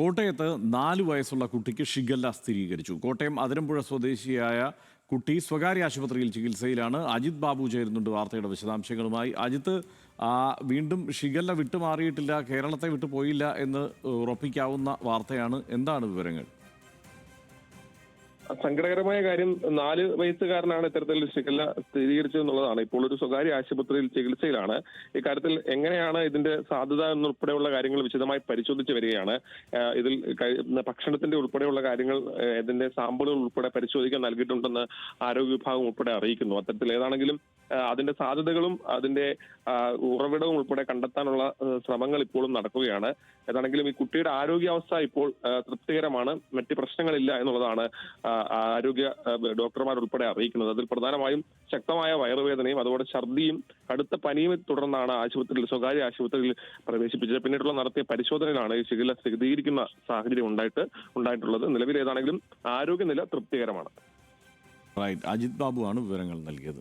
കോട്ടയത്ത് 4 വയസ്സുള്ള കുട്ടിക്ക് ഷിഗല്ല സ്ഥിരീകരിച്ചു. കോട്ടയം അതിരമ്പുഴ സ്വദേശിയായ കുട്ടി സ്വകാര്യ ആശുപത്രിയിൽ ചികിത്സയിലാണ്. അജിത് ബാബു ചേരുന്നുണ്ട് വാർത്തയുടെ വിശദാംശങ്ങളുമായി. അജിത്ത്, വീണ്ടും ഷിഗല്ല വിട്ടുമാറിയിട്ടില്ല, കേരളത്തെ വിട്ടു പോയില്ല എന്ന് ഉറപ്പിക്കാവുന്ന വാർത്തയാണ്. എന്താണ് വിവരങ്ങൾ? സങ്കടകരമായ കാര്യം, 4 വയസ്സുകാരനാണ് ഇത്തരത്തിൽ ഷിഗല്ല സ്ഥിരീകരിച്ചതെന്നുള്ളതാണ്. ഇപ്പോൾ ഒരു സ്വകാര്യ ആശുപത്രിയിൽ ചികിത്സയിലാണ്. ഇക്കാര്യത്തിൽ എങ്ങനെയാണ് ഇതിന്റെ സാധ്യത എന്നുൾപ്പെടെയുള്ള കാര്യങ്ങൾ വിശദമായി പരിശോധിച്ച് വരികയാണ്. ഇതിൽ ഭക്ഷണത്തിന്റെ ഉൾപ്പെടെയുള്ള കാര്യങ്ങൾ, ഇതിന്റെ സാമ്പിളുകൾ ഉൾപ്പെടെ പരിശോധിക്കാൻ നൽകിയിട്ടുണ്ടെന്ന് ആരോഗ്യ വിഭാഗം ഉൾപ്പെടെ അറിയിക്കുന്നു. അത്തരത്തിൽ ഏതാണെങ്കിലും അതിന്റെ സാധ്യതകളും അതിന്റെ ഉറവിടവും ഉൾപ്പെടെ കണ്ടെത്താനുള്ള ശ്രമങ്ങൾ ഇപ്പോഴും നടക്കുകയാണ്. ഏതാണെങ്കിലും ഈ കുട്ടിയുടെ ആരോഗ്യാവസ്ഥ ഇപ്പോൾ തൃപ്തികരമാണ്, മറ്റ് പ്രശ്നങ്ങളില്ല എന്നുള്ളതാണ് ആരോഗ്യ ഡോക്ടർമാർ ഉൾപ്പെടെ അറിയിക്കുന്നത്. അതിൽ പ്രധാനമായും ശക്തമായ വയറുവേദനയും അതുപോലെ ഛർദിയും കടുത്ത പനിയും തുടർന്നാണ് സ്വകാര്യ ആശുപത്രിയിൽ പ്രവേശിപ്പിച്ചത്. പിന്നീടുള്ള നടത്തിയ പരിശോധനയിലാണ് ഈ ഷിഗല്ല സ്ഥിരീകരിക്കുന്ന സാഹചര്യം ഉണ്ടായിട്ടുള്ളത്. നിലവിൽ ഏതാണെങ്കിലും ആരോഗ്യനില തൃപ്തികരമാണ്. അജിത് ബാബു ആണ് വിവരങ്ങൾ നൽകിയത്.